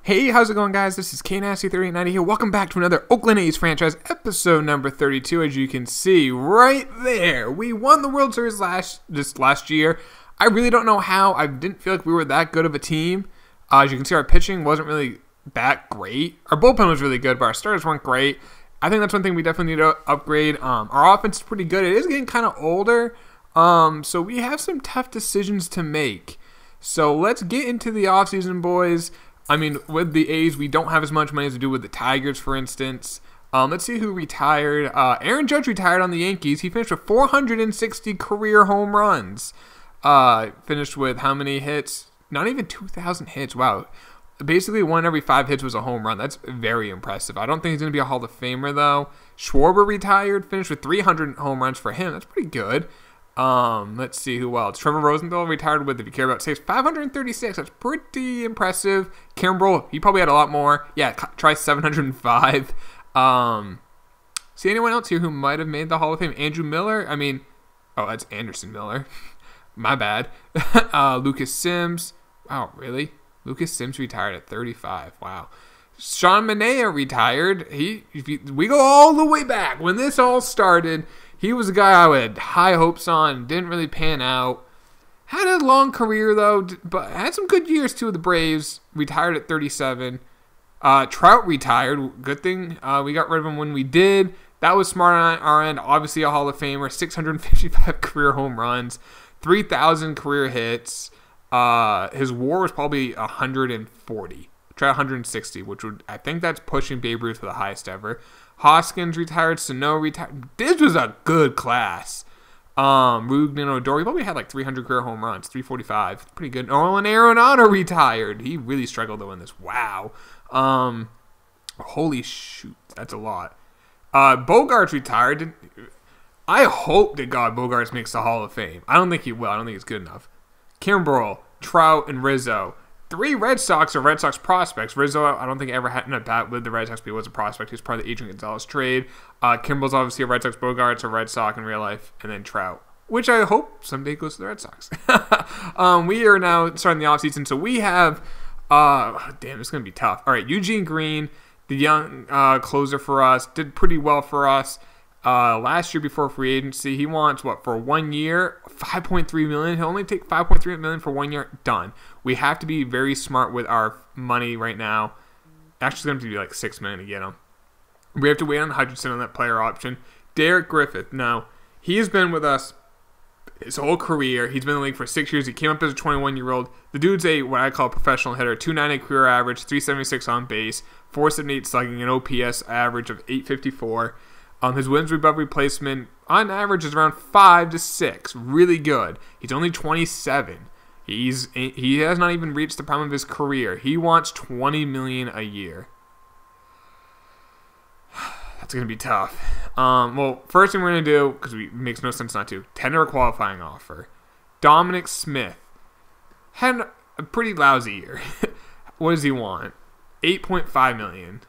Hey, how's it going, guys? This is KNasty3890 here. Welcome back to another Oakland A's franchise, episode number 32. As you can see right there, we won the World Series last year. I really don't know how. I didn't feel like we were that good of a team. As you can see, our pitching wasn't really that great. Our bullpen was really good, but our starters weren't great. I think that's one thing we definitely need to upgrade. Our offense is pretty good. It is getting kind of older, so we have some tough decisions to make. So let's get into the offseason, boys. I mean, with the A's, we don't have as much money as we do with the Tigers, for instance. Let's see who retired. Aaron Judge retired on the Yankees. He finished with 460 career home runs. Finished with how many hits? Not even 2,000 hits. Wow. Basically, 1 every 5 hits was a home run. That's very impressive. I don't think he's going to be a Hall of Famer, though. Schwarber retired. Finished with 300 home runs for him. That's pretty good. Let's see who else. Trevor Rosenthal retired with, if you care about saves, 536. That's pretty impressive. Kimbrel, he probably had a lot more. Yeah, try 705. See anyone else here who might have made the Hall of Fame? Andrew Miller? I mean, oh, that's Anderson Miller. My bad. Lucas Sims. Wow, really? Lucas Sims retired at 35. Wow. Sean Manaea retired. We go all the way back. When this all started, he was a guy I had high hopes on. Didn't really pan out. Had a long career, though, but had some good years, too, with the Braves. Retired at 37. Trout retired. Good thing we got rid of him when we did. That was smart on our end. Obviously a Hall of Famer. 655 career home runs. 3,000 career hits. His WAR was probably 140. Try 160, which would, I think that's pushing Babe Ruth for the highest ever. Hoskins retired. Sano retired. This was a good class. Rugnan Odori probably had like 300 career home runs. 345. Pretty good. Nolan Arenado retired. He really struggled to win this. Wow. Holy shoot. That's a lot. Bogarts retired. I hope to God Bogarts makes the Hall of Fame. I don't think he will. I don't think he's good enough. Kimbrel, Trout, and Rizzo. 3 Red Sox are Red Sox prospects. Rizzo, I don't think ever had an at-bat with the Red Sox, but he was a prospect. He was part of the Adrian Gonzalez trade. Kimbrel's obviously a Red Sox. Bogart's a Red Sox in real life. And then Trout, which I hope someday goes to the Red Sox. We are now starting the offseason, so we have... damn, it's going to be tough. All right, Eugene Green, the young closer for us, did pretty well for us. Last year before free agency, he wants what for 1 year, $5.3 million. He'll only take $5.3 million for 1 year. Done. We have to be very smart with our money right now. Actually, it's going to be like $6 million to get him. We have to wait on Hutchinson on that player option. Derek Griffith. Now, he has been with us his whole career. He's been in the league for 6 years. He came up as a 21-year-old. The dude's a what I call a professional hitter. 290 career average, 376 on base, 478 slugging, an OPS average of 854. His wins above replacement on average is around 5 to 6. Really good. He's only 27. He has not even reached the prime of his career. He wants $20 million a year. That's gonna be tough. Well, first thing we're gonna do, because it makes no sense not to, tender a qualifying offer. Dominic Smith had a pretty lousy year. What does he want? $8.5 million.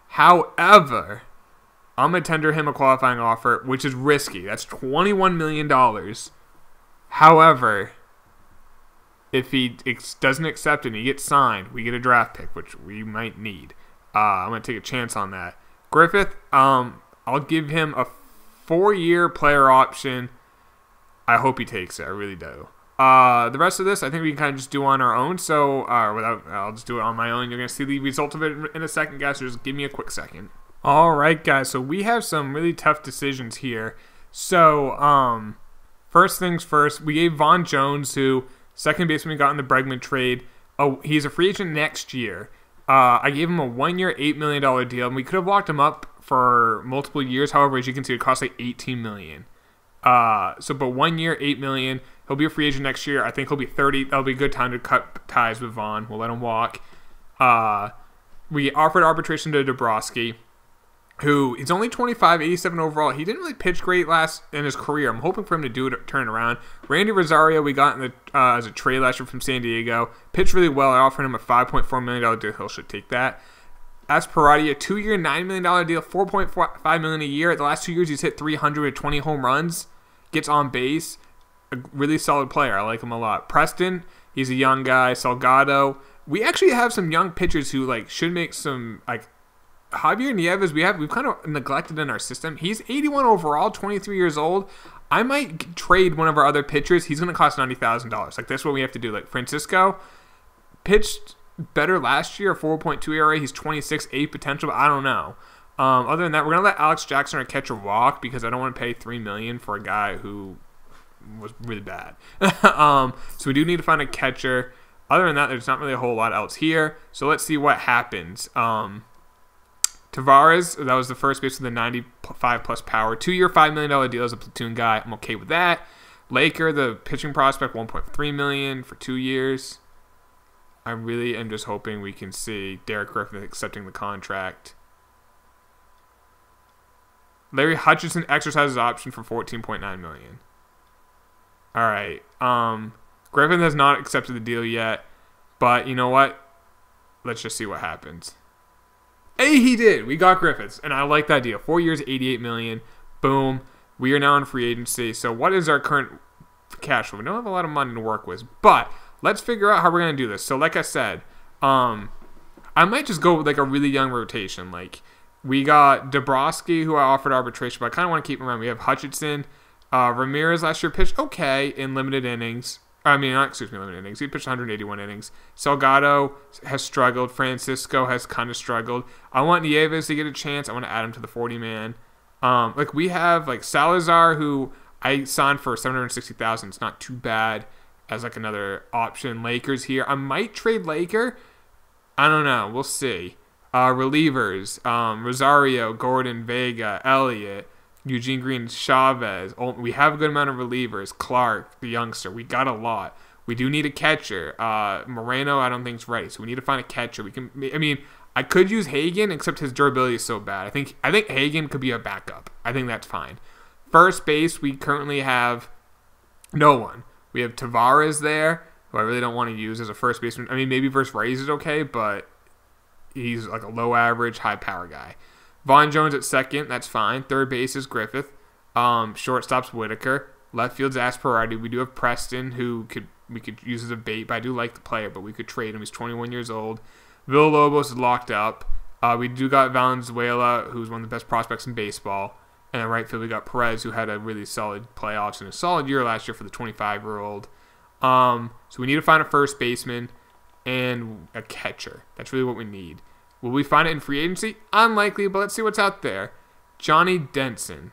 However, I'm going to tender him a qualifying offer, which is risky. That's $21 million. However, if he doesn't accept it and he gets signed, we get a draft pick, which we might need. I'm going to take a chance on that. Griffith, I'll give him a 4-year player option. I hope he takes it. I really do. The rest of this, I think we can kind of just do on our own. So, I'll just do it on my own. You're going to see the result of it in a second, guys. So just give me a quick second. Alright, guys, so we have some really tough decisions here. So, first things first, we gave Vaughn Jones, who second baseman we got in the Bregman trade. Oh, he's a free agent next year. I gave him a 1-year, $8 million deal, and we could have locked him up for multiple years. However, as you can see, it cost like $18 million. But 1 year, $8 million. He'll be a free agent next year. I think he'll be 30. That'll be a good time to cut ties with Vaughn. We'll let him walk. We offered arbitration to Dabrowski, who is only 25, 87 overall. He didn't really pitch great in his career. I'm hoping for him to turn around. Randy Rosario, we got in the as a trade last year from San Diego. Pitched really well. I offered him a $5.4 million deal. He should take that. Asparati, a 2-year, $9 million deal, $4.5 million a year. The last 2 years, he's hit 320 home runs. Gets on base. A really solid player. I like him a lot. Preston, he's a young guy. Salgado, we actually have some young pitchers who like should make some like Javier Nieves. We've kind of neglected in our system. He's 81 overall, 23 years old. I might trade one of our other pitchers. He's going to cost $90,000. Like, that's what we have to do. Like, Francisco pitched better last year, 4.2 ERA. He's 26, 8 potential, but I don't know. Other than that, we're going to let Alex Jackson, our catcher, walk because I don't want to pay $3 million for a guy who was really bad. So we do need to find a catcher. Other than that, there's not really a whole lot else here. So let's see what happens. Tavares, that was the first base with the 95-plus power. 2-year, $5 million deal as a platoon guy. I'm okay with that. Laker, the pitching prospect, $1.3 million for 2 years. I really am just hoping we can see Derek Griffin accepting the contract. Larry Hutchinson exercises option for $14.9 million. All right. Griffin has not accepted the deal yet, but you know what? Let's just see what happens. Hey, he did. We got Griffiths, and I like that deal. 4 years, $88 million. Boom. We are now in free agency. So what is our current cash flow? We don't have a lot of money to work with, but let's figure out how we're going to do this. So like I said, I might just go with like a really young rotation. Like we got Dabrowski, who I offered arbitration, but I kind of want to keep him around. We have Hutchinson. Ramirez last year pitched okay in limited innings. Limited innings. He pitched 181 innings. Salgado has struggled. Francisco has kind of struggled. I want Nieves to get a chance. I want to add him to the 40-man. Like we have like Salazar, who I signed for $760,000. It's not too bad as like another option. Lakers here. I might trade Laker. I don't know. We'll see. Relievers. Rosario, Gordon, Vega, Elliott, Eugene Green, Chavez. We have a good amount of relievers. Clark, the youngster. We got a lot. We do need a catcher. Moreno, I don't think is ready, so we need to find a catcher. I could use Hagen, except his durability is so bad. I think Hagen could be a backup. I think that's fine. First base, we currently have no one. We have Tavares there, who I really don't want to use as a first baseman. I mean, maybe versus Rays is okay, but he's like a low average, high power guy. Vaughn Jones at second, that's fine. Third base is Griffith. Shortstop's Whitaker. Left field's Asperati. We do have Preston, who we could use as a bait, but I do like the player, but we could trade him. He's 21 years old. Villalobos is locked up. We do got Valenzuela, who's one of the best prospects in baseball. And at right field, we got Perez, who had a really solid playoffs and a solid year last year for the 25-year-old. So we need to find a first baseman and a catcher. That's really what we need. Will we find it in free agency? Unlikely, but let's see what's out there. Johnny Denson.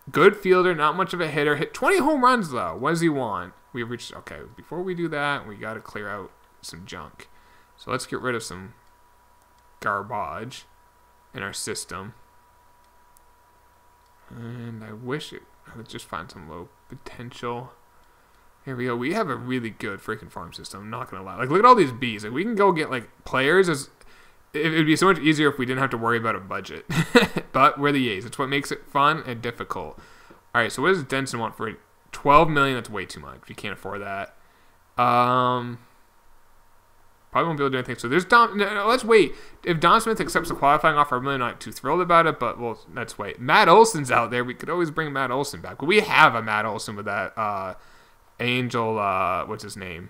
Good fielder, not much of a hitter. Hit 20 home runs, though. What does he want? We've reached... Okay, before we do that, we got to clear out some junk. So let's get rid of some garbage in our system. And I wish I would just find some low potential. Here we go. We have a really good freaking farm system. I'm not going to lie. Like, look at all these bees. Like, we can go get, like, players as... It would be so much easier if we didn't have to worry about a budget. But we're the A's. It's what makes it fun and difficult. All right, so what does Denson want for it? $12 million? That's way too much. We can't afford that. Probably won't be able to do anything. So there's Dom. No, let's wait. If Don Smith accepts the qualifying offer, I'm really not too thrilled about it, but let's wait. Matt Olson's out there. We could always bring Matt Olson back. But we have a Matt Olson with that Angel, what's his name?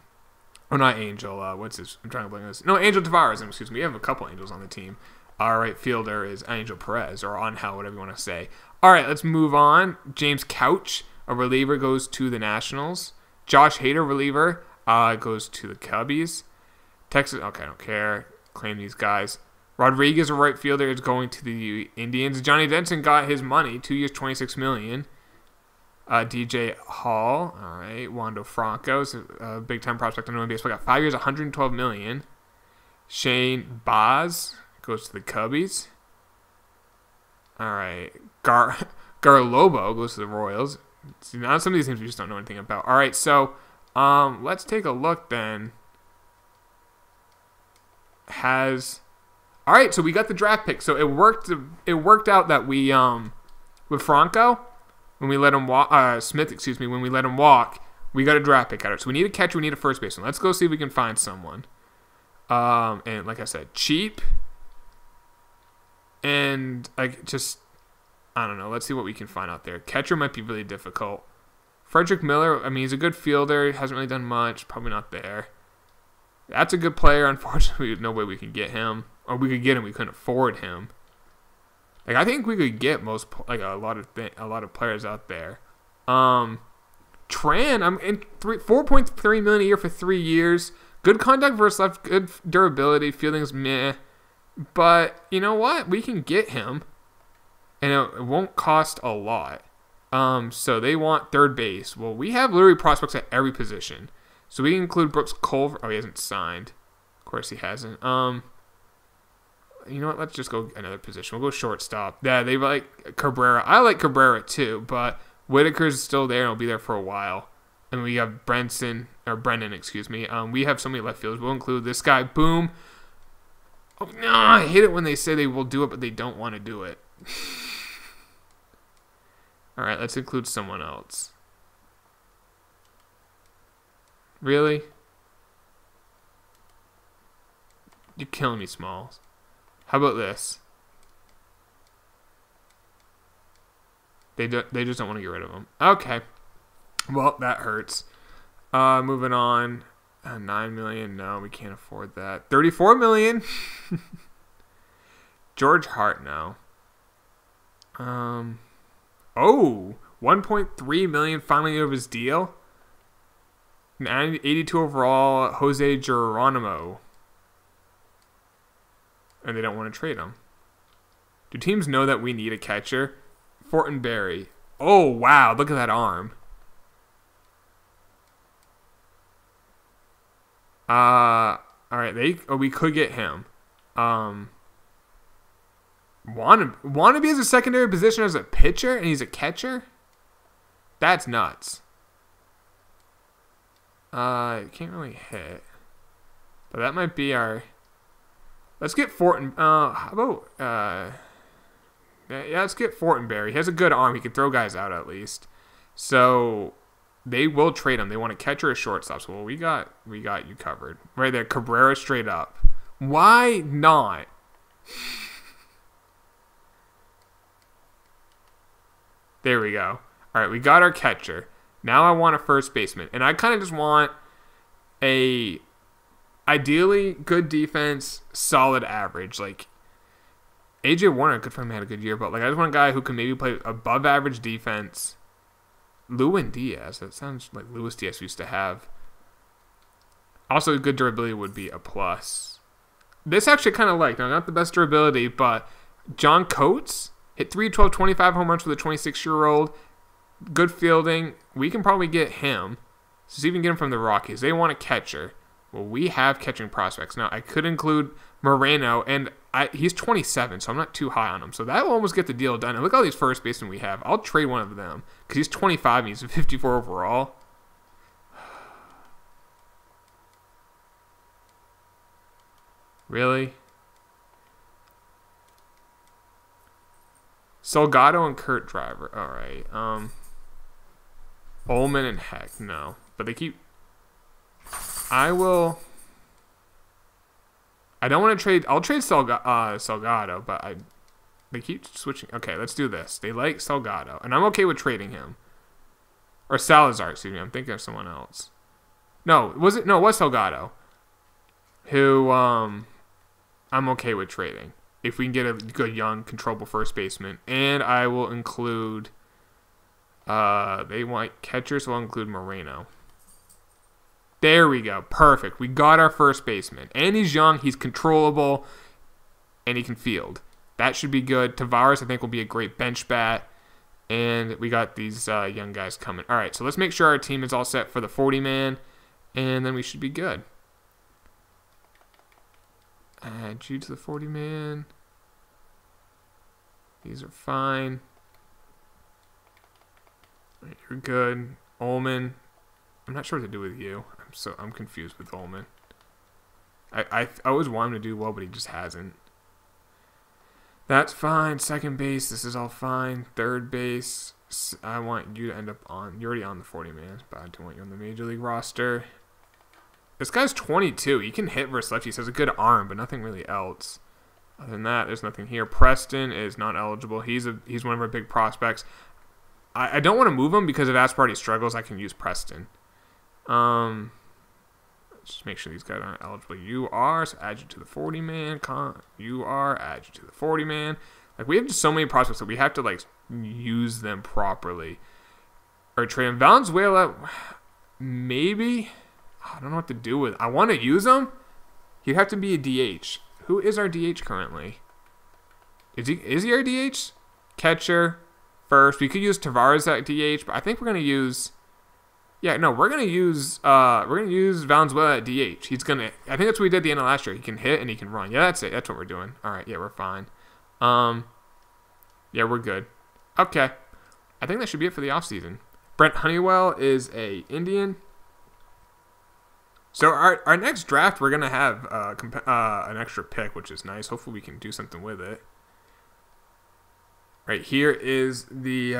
Oh, not Angel. What's his? I'm trying to blank this. No, Angel Tavares. Excuse me. We have a couple Angels on the team. Our right fielder is Angel Perez, or Angel, whatever you want to say. All right, let's move on. James Couch, a reliever, goes to the Nationals. Josh Hader, reliever, goes to the Cubbies. Texas. Okay, I don't care. Claim these guys. Rodriguez, a right fielder, is going to the Indians. Johnny Denson got his money. 2 years, $26 million. DJ Hall, all right. Wando Franco's a big-time prospect in baseball. Got 5 years, $112 million. Shane Baz goes to the Cubbies. All right. Garlobo goes to the Royals. See, now some of these things we just don't know anything about. All right, so let's take a look then. All right, so we got the draft pick. So it worked out that we with Franco. When we let him walk, when we let him walk, we got a draft pick out of it. So we need a catcher, we need a first baseman. Let's go see if we can find someone. And like I said, cheap. And I don't know. Let's see what we can find out there. Catcher might be really difficult. Frederick Miller, I mean, he's a good fielder. Hasn't really done much. Probably not there. That's a good player. Unfortunately, there's no way we can get him. Or we could get him. We couldn't afford him. Like, I think we could get a lot of players out there. Tran, I'm in 4.3 million a year for 3 years. Good contact versus left, good durability. Fielding's meh. But you know what? We can get him. And it won't cost a lot. So they want third base. Well, we have literally prospects at every position. So we include Brooks Culver. Oh, he hasn't signed. Of course he hasn't. You know what? Let's just go another position. We'll go shortstop. Yeah, they like Cabrera. I like Cabrera too, but Whitaker's still there and will be there for a while. And we have Brennan, excuse me. We have so many left fielders. We'll include this guy. Boom. Oh, no, I hate it when they say they will do it, but they don't want to do it. All right, let's include someone else. Really? You're killing me, Smalls. How about this? They just don't want to get rid of him. Okay. Well, that hurts. Moving on. 9 million. No, we can't afford that. 34 million. George Hart now. 1.3 million finally of his deal. 82 overall, Jose Geronimo. And they don't want to trade him. Do teams know that we need a catcher? Fortenberry. Oh, wow. Look at that arm. All right. We could get him. Wannabe as a secondary position as a pitcher, and he's a catcher? That's nuts. Can't really hit. But that might be our... Let's get Fortin... how about... Yeah, let's get Fortenberry. He has a good arm. He can throw guys out at least. So... They will trade him. They want a catcher or shortstop. So, well, we got you covered. Right there. Cabrera straight up. Why not? There we go. All right, we got our catcher. Now I want a first baseman. And I kind of just want a ideally good defense, solid average. Like, AJ Warner, good for him, had a good year. But, like, I just want a guy who can maybe play above average defense. Lewin Diaz. That sounds like Luis Diaz used to have. Also, good durability would be a plus. This actually kind of like, not the best durability, but John Coates hit 312, 25 home runs for the 26-year-old. Good fielding. We can probably get him. So see if we can get him from the Rockies. They want a catcher. Well, we have catching prospects. Now, I could include Moreno, and he's 27, so I'm not too high on him. So that will almost get the deal done. And look at all these first basemen we have. I'll trade one of them because he's 25 and he's a 54 overall. Really? Salgado and Kurt Driver. All right. Ullman and Heck. No. But they keep... I don't want to trade... I'll trade Salgado, but they keep switching. Okay, let's do this. They like Salgado, and I'm okay with trading him. Or Salazar, excuse me. I'm thinking of someone else. No, was it? No, it was Salgado. Who, I'm okay with trading. If we can get a good, young, controllable first baseman. And I will include... they want catchers, so I'll include Moreno. There we go. Perfect. We got our first baseman. And he's young. He's controllable. And he can field. That should be good. Tavares, I think, will be a great bench bat. And we got these young guys coming. All right, so let's make sure our team is all set for the 40-man. And then we should be good. Add you to the 40-man. These are fine. All right, you're good. Ullman. I'm not sure what to do with you. I'm confused with Ullman. I always want him to do well, but he just hasn't. That's fine. Second base, this is all fine. Third base, I want you to end up on... You're already on the 40-man, but I don't want you on the Major League roster. This guy's 22. He can hit versus lefties. He has a good arm, but nothing really else. Other than that, there's nothing here. Preston is not eligible. He's one of our big prospects. I don't want to move him because if Asparty struggles, I can use Preston. Let's just make sure these guys aren't eligible. You are, so add you to the 40-man. You are, add you to the 40-man. Like, we have just so many prospects that we have to, like, use them properly. Or trade Valenzuela, maybe. I don't know what to do with. I want to use him. He'd have to be a DH. Who is our DH currently? Is he our DH? Catcher, first. We could use Tavares at DH, but I think we're gonna use. Yeah, no, we're gonna use Valenzuela at DH. He's gonna. I think that's what we did at the end of last year. He can hit and he can run. Yeah, that's it. That's what we're doing. All right. Yeah, we're fine. Yeah, we're good. Okay. I think that should be it for the offseason. Brent Honeywell is a Indian. So our next draft, we're going to have an extra pick, which is nice. Hopefully we can do something with it. Right here is the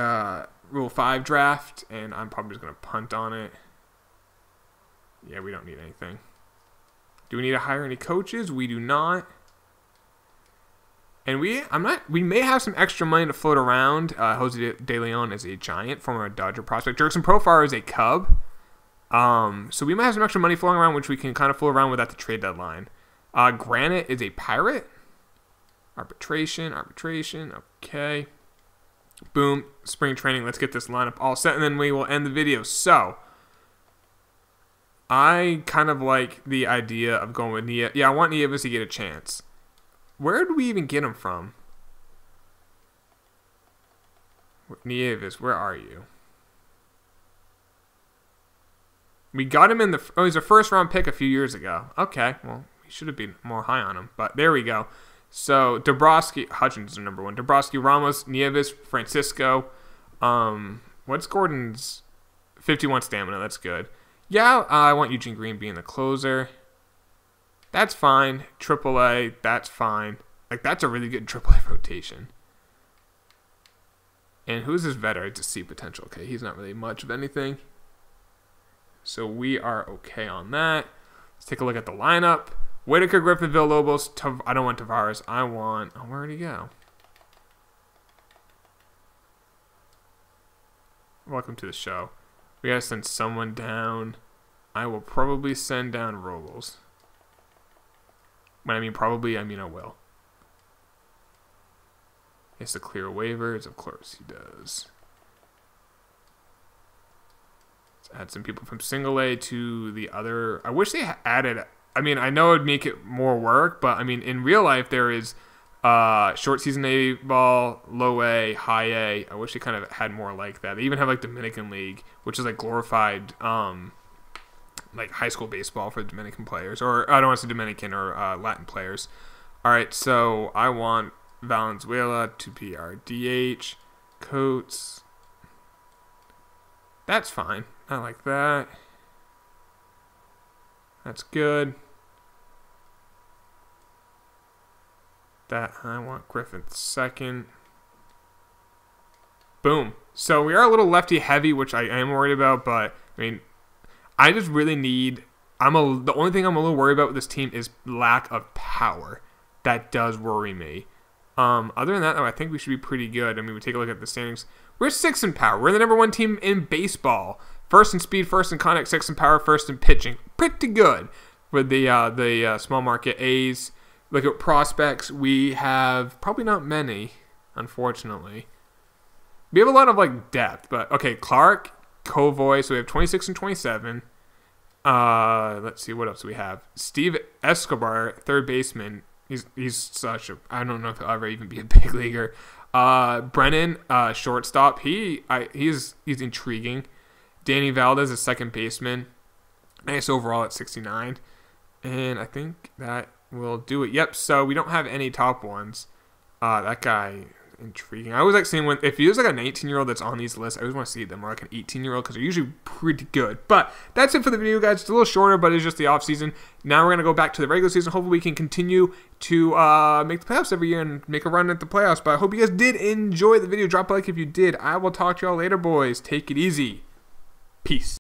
Rule 5 draft, and I'm probably just going to punt on it. Yeah, we don't need anything. Do we need to hire any coaches? We do not. And we may have some extra money to float around. Jose De Leon is a Giant, former Dodger prospect. Jurickson Profar is a Cub. So we might have some extra money flowing around, which we can kind of fool around with at the trade deadline. Granite is a Pirate. Arbitration. Okay. Boom. Spring training. Let's get this lineup all set, and then we will end the video. So, I kind of like the idea of going with Nieves. Yeah, I want Nieves to get a chance. Where do we even get him from? Nieves, where are you? We got him in the... Oh, he's a first-round pick a few years ago. Okay, well, we should have been more high on him. But there we go. So, Dabrowski... Hutchins is the number one. Dabrowski, Ramos, Nieves, Francisco. What's Gordon's... 51 stamina. That's good. Yeah, I want Eugene Green being the closer. That's fine. AAA, that's fine. Like, that's a really good AAA rotation. And who's this veteran to see potential? Okay, he's not really much of anything. So we are okay on that. Let's take a look at the lineup. Whitaker, Griffin, Villalobos. I don't want Tavares. I want... Oh, where'd he go? Welcome to the show. We gotta send someone down. I will probably send down Robles. When I mean probably, I mean I will. He has to clear waivers. Of course he does. Add some people from single A to the other. I wish they added. I mean, I know it'd make it more work, but I mean, in real life, there is short season A ball, low A, high A. I wish they kind of had more like that. They even have like Dominican League, which is like glorified, like high school baseball for Dominican players, or I don't want to say Dominican or Latin players. All right, so I want Valenzuela to be our DH. Coates. That's fine. I like that. That's good. That I want Griffin second. Boom. So we are a little lefty heavy, which I am worried about, but I mean, I just really need. The only thing I'm a little worried about with this team is lack of power. That does worry me. Other than that, though, I think we should be pretty good. I mean, we take a look at the standings. We're 6th in power. We're the number 1 team in baseball. 1st in speed, 1st in contact, 6th in power, 1st in pitching. Pretty good with the small market A's. Look at prospects. We have probably not many, unfortunately. We have a lot of like depth, but okay, Clark, Kovoy. So we have 26 and 27. Let's see what else we have. Steve Escobar, third baseman. He's such a. I don't know if he'll ever even be a big leaguer. Brennan, shortstop. He's intriguing. Danny Valdez, a second baseman. Nice overall at 69. And I think that will do it. Yep. So we don't have any top ones. That guy. Intriguing. I always like seeing if he was like a 19-year-old that's on these lists. I always want to see them, or like an 18-year-old, because they're usually pretty good. But that's it for the video, guys. It's a little shorter, but it's just the off season. Now we're gonna go back to the regular season. Hopefully, we can continue to make the playoffs every year and make a run at the playoffs. But I hope you guys did enjoy the video. Drop a like if you did. I will talk to y'all later, boys. Take it easy. Peace.